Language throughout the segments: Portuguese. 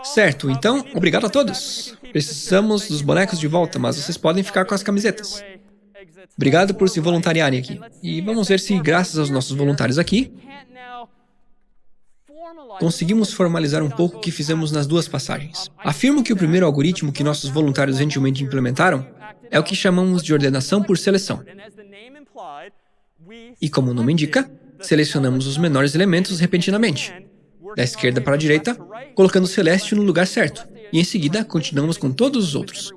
Certo, então, obrigado a todos. Precisamos dos bonecos de volta, mas vocês podem ficar com as camisetas. Obrigado por se voluntariarem aqui. E vamos ver se, graças aos nossos voluntários aqui, conseguimos formalizar um pouco o que fizemos nas duas passagens. Afirmo que o primeiro algoritmo que nossos voluntários gentilmente implementaram é o que chamamos de ordenação por seleção. E como o nome indica, selecionamos os menores elementos repentinamente, da esquerda para a direita, colocando o Celeste no lugar certo, e em seguida continuamos com todos os outros.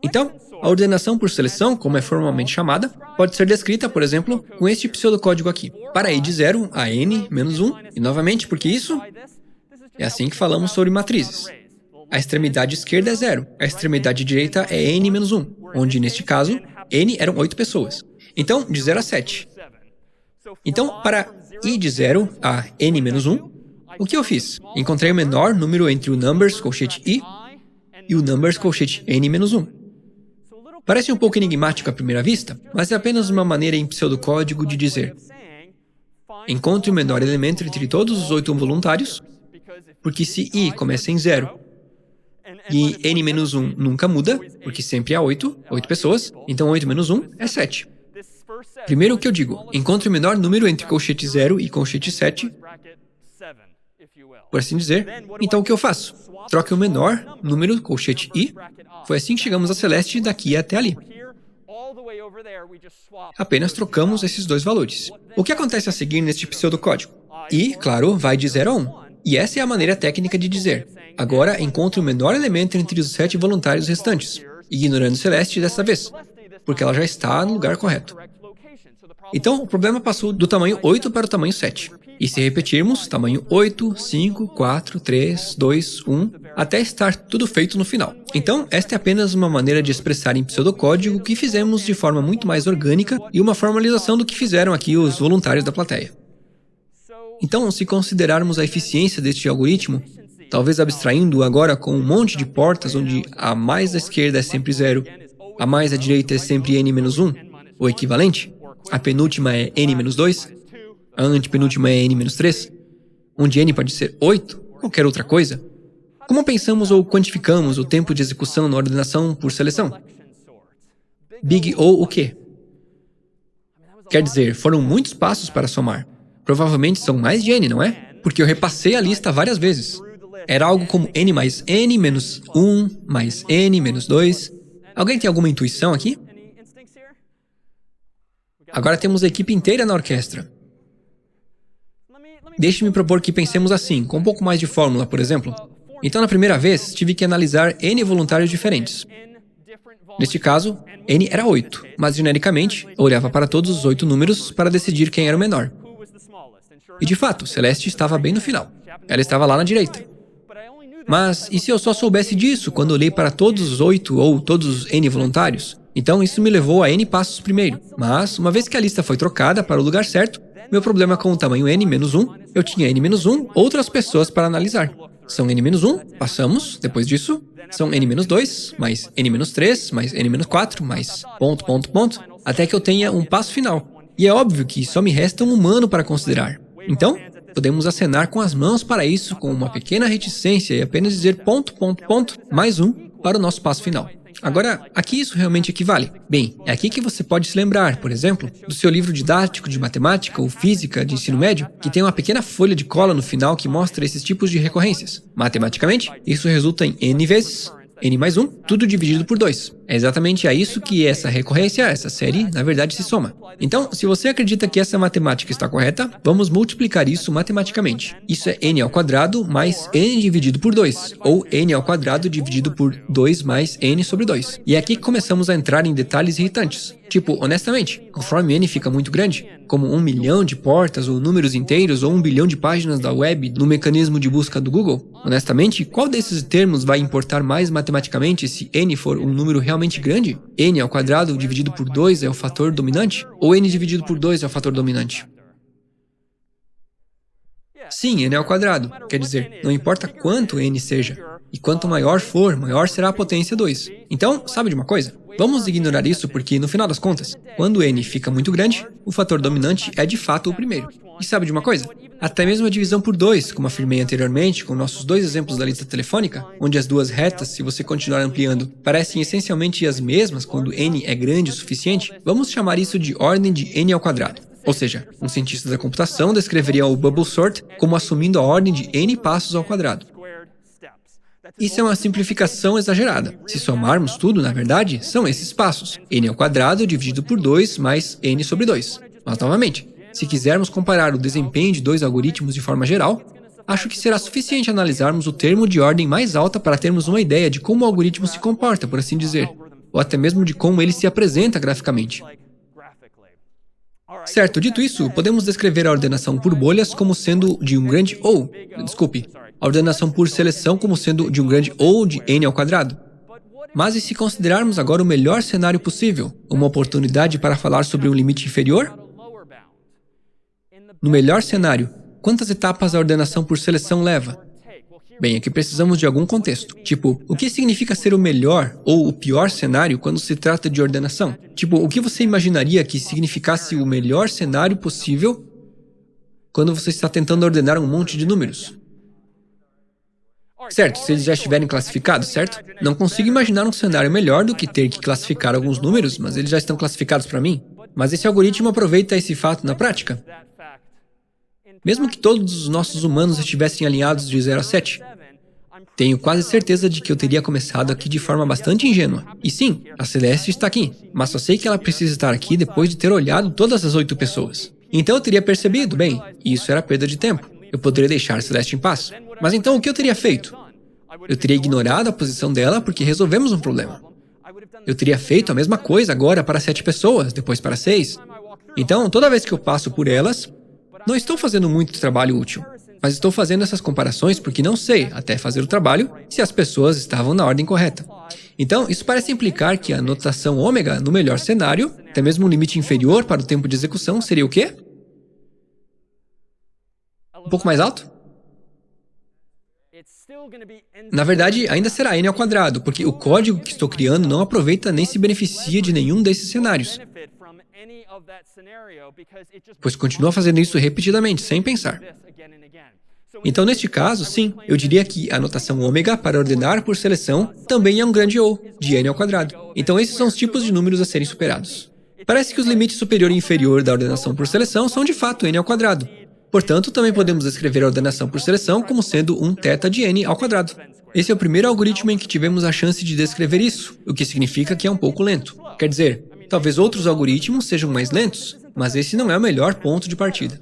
Então, a ordenação por seleção, como é formalmente chamada, pode ser descrita, por exemplo, com este pseudocódigo aqui. Para i de 0 a n menos 1, e novamente, porque isso é assim que falamos sobre matrizes. A extremidade esquerda é 0, a extremidade direita é n menos 1, onde, neste caso, n eram 8 pessoas. Então, de 0 a 7. Então, para i de 0 a n menos 1, o que eu fiz? Encontrei o menor número entre o numbers colchete i e o numbers colchete n menos 1. Parece um pouco enigmático à primeira vista, mas é apenas uma maneira em pseudocódigo de dizer: encontre o menor elemento entre todos os 8 voluntários, porque se i começa em 0 e n menos 1 nunca muda, porque sempre há 8 pessoas, então 8 menos 1 é 7. Primeiro o que eu digo, encontre o menor número entre colchete 0 e colchete 7, por assim dizer. Então o que eu faço? Troque o menor número colchete i. Foi assim que chegamos a Celeste daqui até ali. Apenas trocamos esses dois valores. O que acontece a seguir neste pseudocódigo? I, claro, vai de 0 a 1. E essa é a maneira técnica de dizer: agora encontre o menor elemento entre os 7 voluntários restantes, ignorando Celeste dessa vez, porque ela já está no lugar correto. Então, o problema passou do tamanho 8 para o tamanho 7. E se repetirmos, tamanho 8, 5, 4, 3, 2, 1, até estar tudo feito no final. Então, esta é apenas uma maneira de expressar em pseudocódigo o que fizemos de forma muito mais orgânica e uma formalização do que fizeram aqui os voluntários da plateia. Então, se considerarmos a eficiência deste algoritmo, talvez abstraindo agora com um monte de portas onde a mais à esquerda é sempre 0, a mais à direita é sempre n menos 1, o equivalente, a penúltima é n menos 2, a antepenúltima é n menos 3, onde n pode ser 8, qualquer outra coisa. Como pensamos ou quantificamos o tempo de execução na ordenação por seleção? Big O o quê? Quer dizer, foram muitos passos para somar. Provavelmente são mais de n, não é? Porque eu repassei a lista várias vezes. Era algo como n mais n menos 1 mais n menos 2. Alguém tem alguma intuição aqui? Agora temos a equipe inteira na orquestra. Deixe-me propor que pensemos assim, com um pouco mais de fórmula, por exemplo. Então, na primeira vez, tive que analisar n voluntários diferentes. Neste caso, n era 8, mas genericamente, eu olhava para todos os 8 números para decidir quem era o menor. E de fato, Celeste estava bem no final. Ela estava lá na direita. Mas, e se eu só soubesse disso quando olhei para todos os 8 ou todos os n voluntários? Então, isso me levou a n passos primeiro. Mas, uma vez que a lista foi trocada para o lugar certo, meu problema com o tamanho n menos 1, eu tinha n menos 1 outras pessoas para analisar. São n menos 1, passamos, depois disso, são n menos 2, mais n menos 3, mais n menos 4, mais ponto, até que eu tenha um passo final. E é óbvio que só me resta um humano para considerar. Então, podemos acenar com as mãos para isso com uma pequena reticência e apenas dizer ponto, mais um para o nosso passo final. Agora, a que isso realmente equivale? Bem, é aqui que você pode se lembrar, por exemplo, do seu livro didático de matemática ou física de ensino médio, que tem uma pequena folha de cola no final que mostra esses tipos de recorrências. Matematicamente, isso resulta em n vezes n mais 1, tudo dividido por 2. É exatamente a isso que essa recorrência, essa série, na verdade se soma. Então, se você acredita que essa matemática está correta, vamos multiplicar isso matematicamente. Isso é n ao quadrado mais n dividido por 2, ou n ao quadrado dividido por 2 mais n sobre 2. E é aqui que começamos a entrar em detalhes irritantes. Tipo, honestamente, conforme n fica muito grande, como 1 milhão de portas ou números inteiros ou 1 bilhão de páginas da web no mecanismo de busca do Google, honestamente, qual desses termos vai importar mais matematicamente se n for um número realmente grande? N ao quadrado dividido por 2 é o fator dominante? Ou n dividido por 2 é o fator dominante? Sim, n ao quadrado. Quer dizer, não importa quanto n seja. E quanto maior for, maior será a potência 2. Então, sabe de uma coisa? Vamos ignorar isso porque, no final das contas, quando n fica muito grande, o fator dominante é de fato o primeiro. E sabe de uma coisa? Até mesmo a divisão por 2, como afirmei anteriormente, com nossos 2 exemplos da lista telefônica, onde as duas retas, se você continuar ampliando, parecem essencialmente as mesmas quando n é grande o suficiente, vamos chamar isso de ordem de n ao quadrado. Ou seja, um cientista da computação descreveria o bubble sort como assumindo a ordem de n passos ao quadrado. Isso é uma simplificação exagerada. Se somarmos tudo, na verdade, são esses passos. N ao quadrado dividido por 2 mais n sobre 2. Mas, novamente, se quisermos comparar o desempenho de 2 algoritmos de forma geral, acho que será suficiente analisarmos o termo de ordem mais alta para termos uma ideia de como o algoritmo se comporta, por assim dizer, ou até mesmo de como ele se apresenta graficamente. Certo, dito isso, podemos descrever a ordenação por bolhas como sendo de um grande ou, a ordenação por seleção como sendo de um grande ou de n ao quadrado. Mas e se considerarmos agora o melhor cenário possível, uma oportunidade para falar sobre um limite inferior? No melhor cenário, quantas etapas a ordenação por seleção leva? Bem, aqui precisamos de algum contexto. Tipo, o que significa ser o melhor ou o pior cenário quando se trata de ordenação? Tipo, o que você imaginaria que significasse o melhor cenário possível quando você está tentando ordenar um monte de números? Certo, se eles já estiverem classificados, certo? Não consigo imaginar um cenário melhor do que ter que classificar alguns números, mas eles já estão classificados para mim. Mas esse algoritmo aproveita esse fato na prática. Mesmo que todos os nossos humanos estivessem alinhados de 0 a 7, tenho quase certeza de que eu teria começado aqui de forma bastante ingênua. E sim, a Celeste está aqui, mas só sei que ela precisa estar aqui depois de ter olhado todas as 8 pessoas. Então eu teria percebido, bem, isso era perda de tempo. Eu poderia deixar a Celeste em paz. Mas então o que eu teria feito? Eu teria ignorado a posição dela porque resolvemos um problema. Eu teria feito a mesma coisa agora para 7 pessoas, depois para 6. Então, toda vez que eu passo por elas, não estou fazendo muito trabalho útil, mas estou fazendo essas comparações porque não sei, até fazer o trabalho, se as pessoas estavam na ordem correta. Então, isso parece implicar que a notação ômega, no melhor cenário, até mesmo um limite inferior para o tempo de execução, seria o quê? Um pouco mais alto? Na verdade, ainda será n ao quadrado, porque o código que estou criando não aproveita nem se beneficia de nenhum desses cenários, pois continua fazendo isso repetidamente, sem pensar. Então, neste caso, sim, eu diria que a notação ômega para ordenar por seleção também é um grande O, de n ao quadrado. Então, esses são os tipos de números a serem superados. Parece que os limites superior e inferior da ordenação por seleção são de fato n ao quadrado. Portanto, também podemos escrever a ordenação por seleção como sendo um θ de n ao quadrado. Esse é o primeiro algoritmo em que tivemos a chance de descrever isso, o que significa que é um pouco lento. Quer dizer, talvez outros algoritmos sejam mais lentos, mas esse não é o melhor ponto de partida.